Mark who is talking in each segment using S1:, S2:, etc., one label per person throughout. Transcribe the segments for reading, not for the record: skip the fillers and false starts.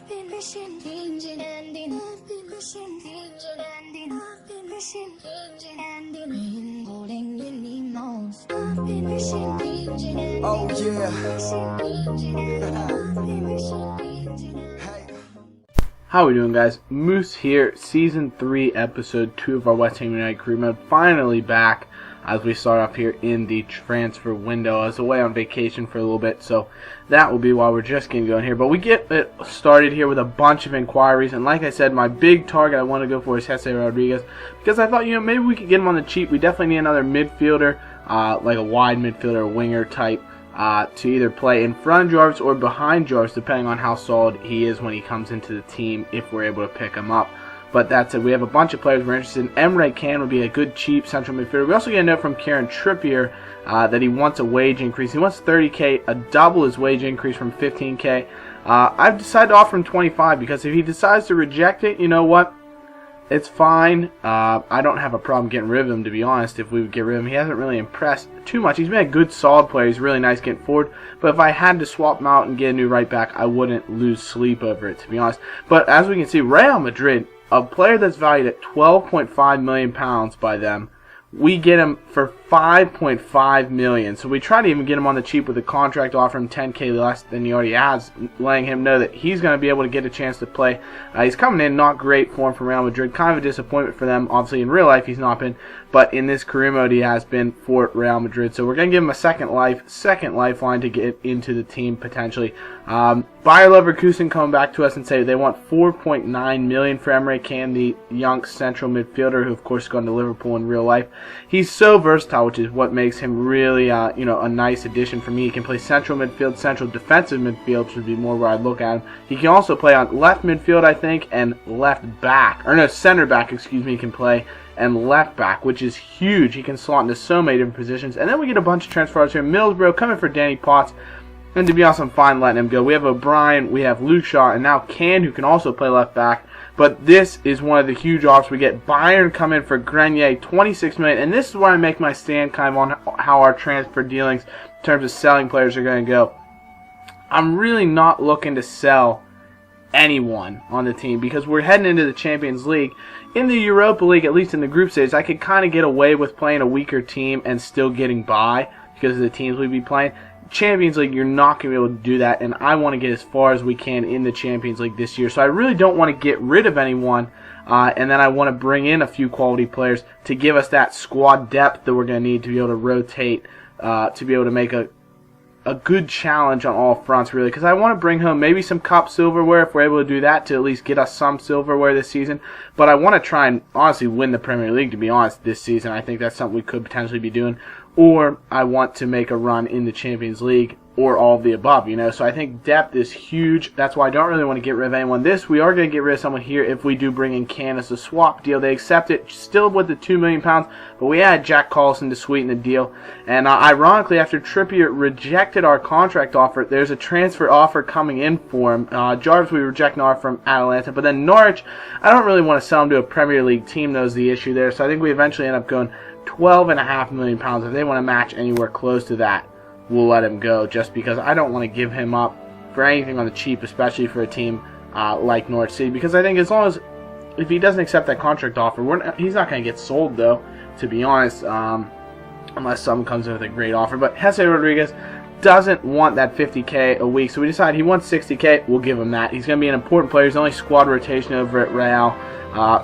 S1: Oh yeah.
S2: How are we doing, guys? Moose here, Season 3, Episode 2 of our West Ham United career mode. Finally back as we start off here in the transfer window. I was away on vacation for a little bit, so that will be while we're just getting going here. But we get it started here with a bunch of inquiries, and like I said, my big target I want to go for is Jesse Rodriguez, because I thought, maybe we could get him on the cheap. We definitely need another midfielder, like a wide midfielder, winger type, to either play in front of Jarvis or behind Jarvis, depending on how solid he is when he comes into the team, if we're able to pick him up. But that said, we have a bunch of players we're interested in. Emre Can would be a good, cheap central midfielder. We also get a note from Kieran Trippier that he wants a wage increase. He wants 30K, a double his wage increase from 15K. I've decided to offer him 25 because if he decides to reject it, you know what? It's fine. I don't have a problem getting rid of him, to be honest, if we would get rid of him. He hasn't really impressed too much. He's been a good, solid player. He's really nice getting forward. But if I had to swap him out and get a new right back, I wouldn't lose sleep over it, to be honest. But as we can see, Real Madrid, a player that's valued at £12.5 million by them, we get him for $5.5 million. So we try to even get him on the cheap with a contract, offer him 10K less than he already has, letting him know that he's going to be able to get a chance to play. He's coming in not great form for Real Madrid, kind of a disappointment for them. Obviously in real life he's not been, but in this career mode he has been for Real Madrid. So we're going to give him a second lifeline to get into the team potentially. Bayer Leverkusen coming back to us and say they want $4.9 million for Emre Can, the young central midfielder who of course has gone to Liverpool in real life. He's so versatile, which is what makes him really a nice addition for me. He can play central midfield, central defensive midfield, which would be more where I'd look at him. He can also play on left midfield, I think, and left back. Or no, center back, excuse me, he can play, and left back, which is huge. He can slot into so many different positions. And then we get a bunch of transfers here. Middlesbrough coming for Danny Potts. And to be honest, I'm fine letting him go. We have O'Brien, we have Luke Shaw, and now Can, who can also play left back. But this is one of the huge offers. We get Bayern come in for Grenier, $26 million. And this is where I make my stand kind of on how our transfer dealings in terms of selling players are going to go. I'm really not looking to sell anyone on the team because we're heading into the Champions League. In the Europa League, at least in the group stage, I could kind of get away with playing a weaker team and still getting by because of the teams we'd be playing. Champions League, you're not going to be able to do that, and I want to get as far as we can in the Champions League this year. So I really don't want to get rid of anyone, and then I want to bring in a few quality players to give us that squad depth that we're going to need to be able to rotate, to be able to make a good challenge on all fronts, really, because I want to bring home maybe some cup silverware if we're able to do that to at least get us some silverware this season. But I want to try and honestly win the Premier League, to be honest, this season. I think that's something we could potentially be doing. Or I want to make a run in the Champions League, or all of the above, So I think depth is huge. That's why I don't really want to get rid of anyone. We are going to get rid of someone here if we do bring in Can as a swap deal. They accept it, still with the £2 million, but we add Jack Collison to sweeten the deal. And ironically, after Trippier rejected our contract offer, there's a transfer offer coming in for him. Jarvis, we reject an offer from Atalanta, but then Norwich, I don't really want to sell him to a Premier League team, knows the issue there. So I think we eventually end up going £12.5 million. If they want to match anywhere close to that, we'll let him go, just because I don't want to give him up for anything on the cheap, especially for a team like Norwich City, because I think if he doesn't accept that contract offer, he's not going to get sold, though, to be honest, unless someone comes in with a great offer. But Jesse Rodriguez doesn't want that 50K a week, so we decide he wants 60K, we'll give him that. He's going to be an important player. He's only squad rotation over at Real,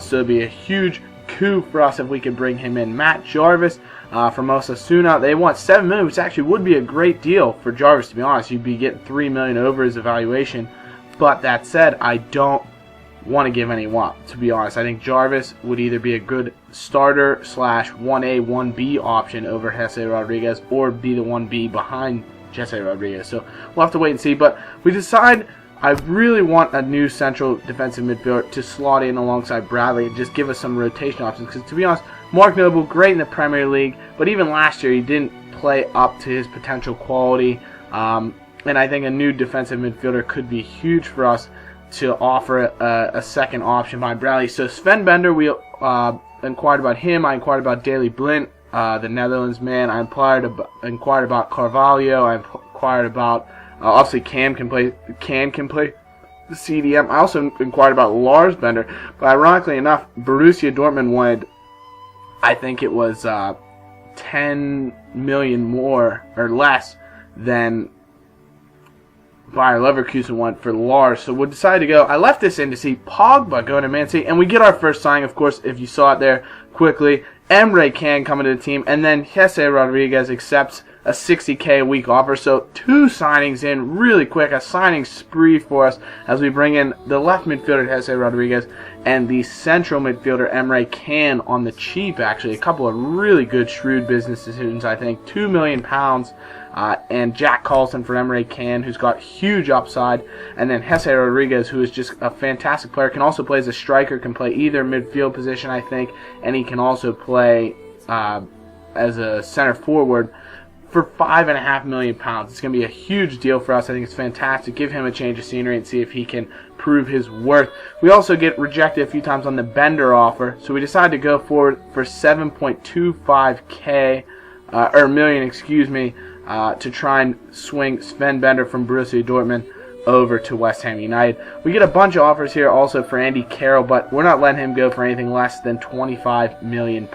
S2: so it'd be a huge coup for us if we could bring him in. Matt Jarvis from Osasuna, they want $7 million, which actually would be a great deal for Jarvis, to be honest. You'd be getting $3 million over his evaluation. But that said, I don't want to give anyone up, to be honest. I think Jarvis would either be a good starter / 1A, 1B option over Jesse Rodriguez, or be the 1B behind Jesse Rodriguez. So we'll have to wait and see. But we decide I really want a new central defensive midfielder to slot in alongside Bradley and just give us some rotation options. Because to be honest, Mark Noble, great in the Premier League, but even last year he didn't play up to his potential quality. And I think a new defensive midfielder could be huge for us to offer a second option behind Bradley. So Sven Bender, we inquired about him. I inquired about Daley Blind, the Netherlands man. I inquired about Carvalho. I inquired about obviously Can can play CDM. I also inquired about Lars Bender, but ironically enough, Borussia Dortmund wanted, I think it was 10 million more or less than Bayer Leverkusen wanted for Lars. So we decided to go. I left this in to see Pogba going to Man City, and we get our first signing, of course, if you saw it there quickly. Emre Can coming to the team, and then Jesse Rodriguez accepts a $60K a week offer. So 2 signings in really quick, a signing spree for us as we bring in the left midfielder Jesse Rodriguez and the central midfielder Emre Can on the cheap. Actually, a couple of really good shrewd business decisions, I think. £2 million. And Jack Carlson for Emre Can, who's got huge upside, and then Jesse Rodriguez, who is just a fantastic player, can also play as a striker, can play either midfield position, I think, and he can also play as a center forward for £5.5 million. It's going to be a huge deal for us. I think it's fantastic. Give him a change of scenery and see if he can prove his worth. We also get rejected a few times on the Bender offer, so we decided to go forward for 7.25K or million, excuse me. To try and swing Sven Bender from Borussia Dortmund over to West Ham United. We get a bunch of offers here also for Andy Carroll, but we're not letting him go for anything less than £25 million.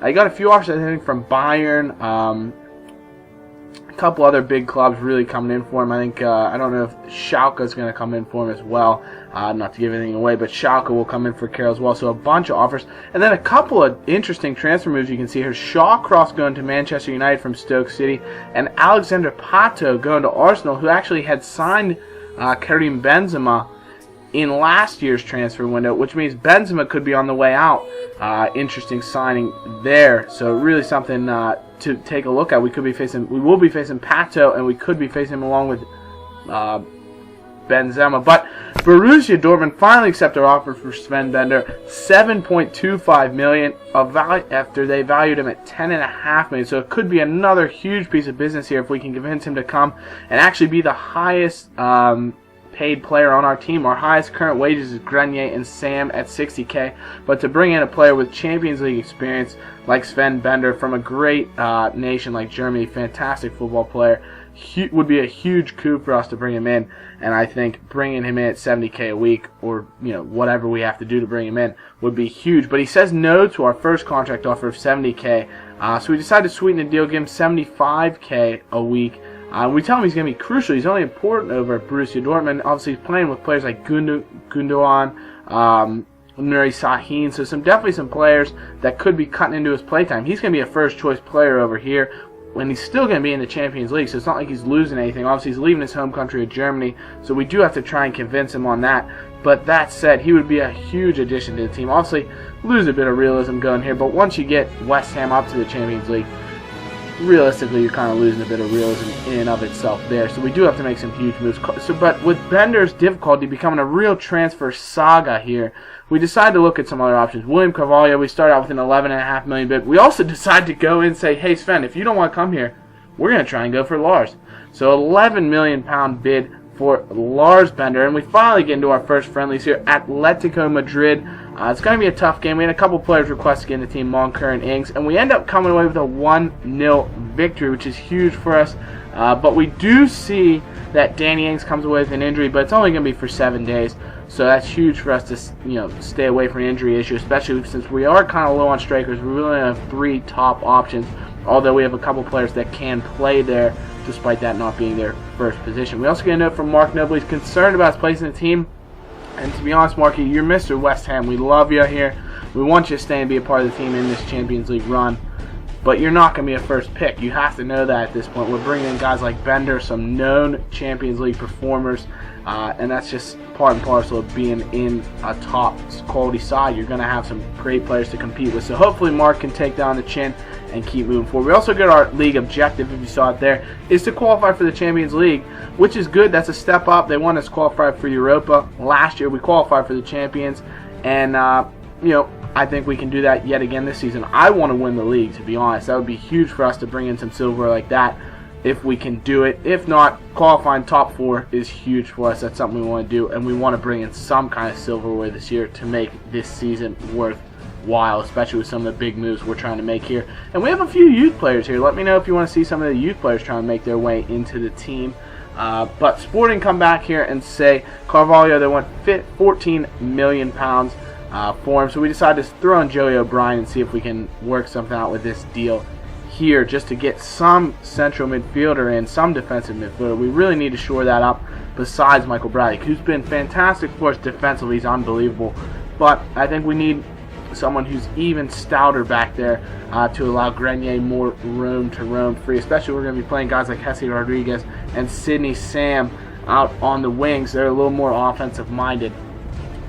S2: I got a few offers, I think, from Bayern. A couple other big clubs really coming in for him. I think, I don't know if Schalke is going to come in for him as well. Not to give anything away, but Schalke will come in for Carroll as well. So a bunch of offers. And then a couple of interesting transfer moves you can see here. Shawcross going to Manchester United from Stoke City, and Alexander Pato going to Arsenal, who actually had signed Karim Benzema in last year's transfer window, which means Benzema could be on the way out. Interesting signing there. So really something to take a look at. We will be facing Pato, and we could be facing him along with Benzema. But Borussia Dortmund finally accepted our offer for Sven Bender, $7.25 million after they valued him at $10.5 million. So it could be another huge piece of business here if we can convince him to come and actually be the highest paid player on our team. Our highest current wages is Grenier and Sam at $60K, but to bring in a player with Champions League experience like Sven Bender from a great nation like Germany, fantastic football player, would be a huge coup for us to bring him in. And I think bringing him in at $70K a week, or whatever we have to do to bring him in, would be huge. But he says no to our first contract offer of $70K, so we decided to sweeten the deal, give him $75K a week. We tell him he's going to be crucial. He's only important over at Borussia Dortmund. Obviously, he's playing with players like Gundogan, Nuri Sahin, so definitely some players that could be cutting into his playtime. He's going to be a first-choice player over here, when he's still going to be in the Champions League, so it's not like he's losing anything. Obviously, he's leaving his home country of Germany, so we do have to try and convince him on that. But that said, he would be a huge addition to the team. Obviously, lose a bit of realism going here, but once you get West Ham up to the Champions League, realistically, you're kind of losing a bit of realism in and of itself there. So we do have to make some huge moves. But with Bender's difficulty becoming a real transfer saga here, we decided to look at some other options. William Carvalho, we started out with an $11.5 million bid. We also decided to go in and say, hey, Sven, if you don't want to come here, we're going to try and go for Lars. So $11 million bid for Lars Bender. And we finally get into our first friendlies here. Atletico Madrid. It's going to be a tough game. We had a couple players request to get in the team, Monker and Ings, and we end up coming away with a 1-0 victory, which is huge for us. But we do see that Danny Ings comes away with an injury, but it's only going to be for 7 days. So that's huge for us to stay away from an injury issue, especially since we are kind of low on strikers. We really only have 3 top options, although we have a couple players that can play there, despite that not being their first position. We also get a note from Mark Noble. He's concerned about his place in the team. And to be honest, Marky, you're Mr. West Ham. We love you here. We want you to stay and be a part of the team in this Champions League run. But you're not going to be a first pick. You have to know that at this point. We're bringing in guys like Bender, some known Champions League performers. And that's just part and parcel of being in a top quality side. You're going to have some great players to compete with. So hopefully Mark can take down the chin and keep moving forward. We also get our league objective, if you saw it there, is to qualify for the Champions League, which is good. That's a step up. They want us to qualify for Europa. Last year we qualified for the Champions, and I think we can do that yet again this season. I want to win the league, to be honest. That would be huge for us to bring in some silverware like that if we can do it. If not, qualifying top 4 is huge for us. That's something we want to do, and we want to bring in some kind of silverware this year to make this season worthwhile, especially with some of the big moves we're trying to make here. And we have a few youth players here. Let me know if you want to see some of the youth players trying to make their way into the team. But Sporting come back here and say Carvalho, they want 14 million pounds for him. So we decided to throw in Joey O'Brien and see if we can work something out with this deal here, just to get some central midfielder in, some defensive midfielder. We really need to shore that up besides Michael Bradley, who's been fantastic for us defensively. He's unbelievable. But I think we need someone who's even stouter back there to allow Grenier more room to roam free, especially we're going to be playing guys like Jesse Rodriguez and Sidney Sam out on the wings. They're a little more offensive minded.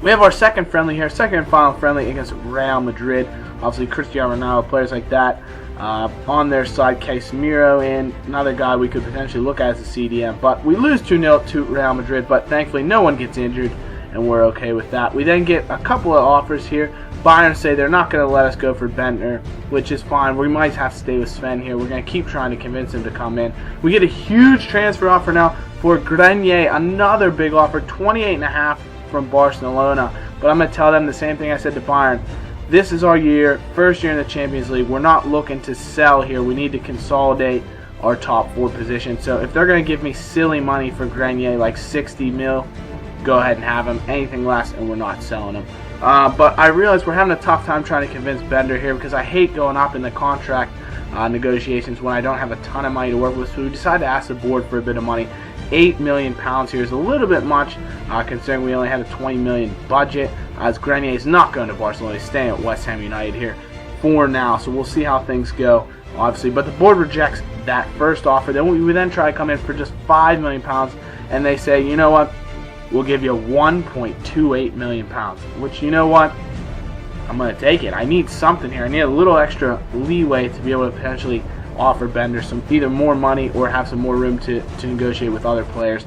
S2: We have our second friendly here, second and final friendly against Real Madrid. Obviously Cristiano Ronaldo, players like that on their side. Casemiro and another guy we could potentially look at as a CDM. But we lose 2-0 to Real Madrid, but thankfully no one gets injured, and we're okay with that. We then get a couple of offers here. Bayern say they're not going to let us go for Bentner, which is fine. We might have to stay with Sven here. We're going to keep trying to convince him to come in. We get a huge transfer offer now for Grenier, another big offer, 28.5 from Barcelona. But I'm going to tell them the same thing I said to Bayern. This is our year, first year in the Champions League. We're not looking to sell here. We need to consolidate our top 4 position. So if they're going to give me silly money for Grenier, like 60 mil, go ahead and have him. Anything less, and we're not selling him. But I realize we're having a tough time trying to convince Bender here, because I hate going up in the contract negotiations when I don't have a ton of money to work with. So we decided to ask the board for a bit of money. 8 million pounds here is a little bit much, considering we only had a 20 million budget, as Grenier is not going to Barcelona. He's staying at West Ham United here for now. So we'll see how things go, obviously. But the board rejects that first offer. Then we then try to come in for just 5 million pounds, and they say, you know what? We'll give you 1.28 million pounds, which, you know what? I'm going to take it. I need something here. I need a little extra leeway to be able to potentially offer Bender some either more money or have some more room to negotiate with other players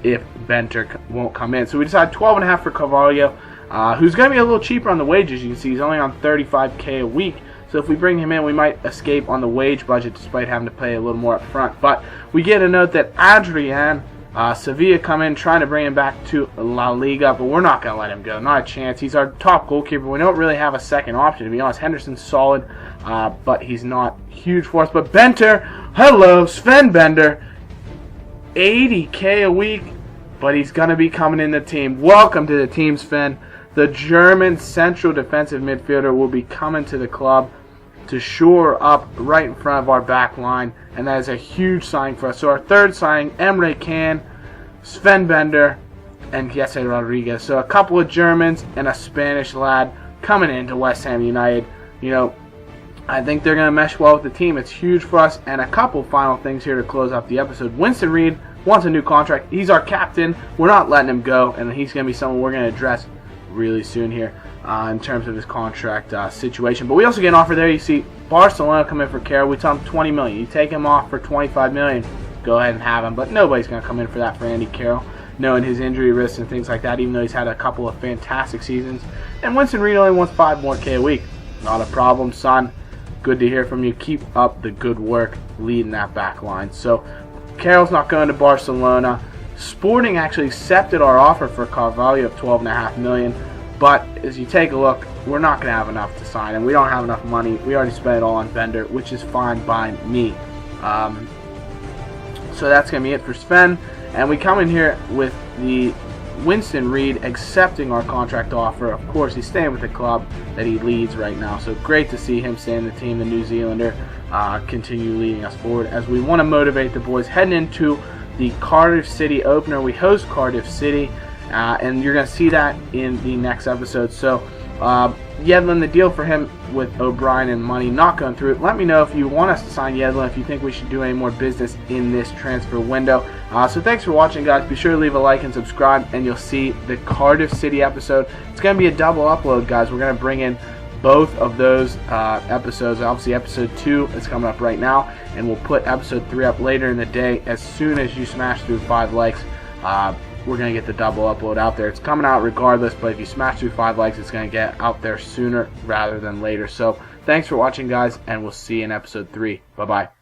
S2: if Bender won't come in. So we decided 12.5 for Carvalho, who's going to be a little cheaper on the wages. You can see he's only on 35K a week. So if we bring him in, we might escape on the wage budget despite having to pay a little more up front. But we get a note that Adrian Sevilla come in trying to bring him back to La Liga, but we're not going to let him go. Not a chance. He's our top goalkeeper. We don't really have a second option, to be honest. Henderson's solid, but he's not huge for us. But Bender, hello, Sven Bender, 80K a week, but he's going to be coming in the team. Welcome to the team, Sven. The German central defensive midfielder will be coming to the club to shore up right in front of our back line, and that is a huge signing for us. So our third signing, Emre Can, Sven Bender, and Jesse Rodriguez. So a couple of Germans and a Spanish lad coming into West Ham United. You know, I think they're going to mesh well with the team. It's huge for us. And a couple final things here to close up the episode. Winston Reid wants a new contract. He's our captain. We're not letting him go, and he's going to be someone we're going to address really soon here in terms of his contract situation. But we also get an offer there. You see Barcelona come in for Carroll. We tell him 20 million. You take him off for 25 million, go ahead and have him. But nobody's going to come in for that for Andy Carroll, knowing his injury risks and things like that, even though he's had a couple of fantastic seasons. And Winston Reid only wants 5 more K a week. Not a problem, son. Good to hear from you. Keep up the good work leading that back line. So Carroll's not going to Barcelona. Sporting actually accepted our offer for Carvalho of 12.5 million. But as you take a look, we're not going to have enough to sign him. We don't have enough money. We already spent it all on Bender, which is fine by me. So that's going to be it for Sven. And we come in here with the Winston Reid accepting our contract offer. Of course, he's staying with the club that he leads right now. So great to see him stay in the team, the New Zealander, continue leading us forward as we want to motivate the boys heading into the Cardiff City opener. We host Cardiff City. And you're going to see that in the next episode. So, Yedlin, the deal for him with O'Brien and money not going through. Let me know if you want us to sign Yedlin, if you think we should do any more business in this transfer window. So thanks for watching, guys. Be sure to leave a like and subscribe, and you'll see the Cardiff City episode. It's going to be a double upload, guys. We're going to bring in both of those episodes. Obviously, episode 2 is coming up right now, and we'll put episode 3 up later in the day. As soon as you smash through 5 likes, we're going to get the double upload out there. It's coming out regardless, but if you smash through 5 likes, it's going to get out there sooner rather than later. So thanks for watching, guys, and we'll see you in episode 3. Bye-bye.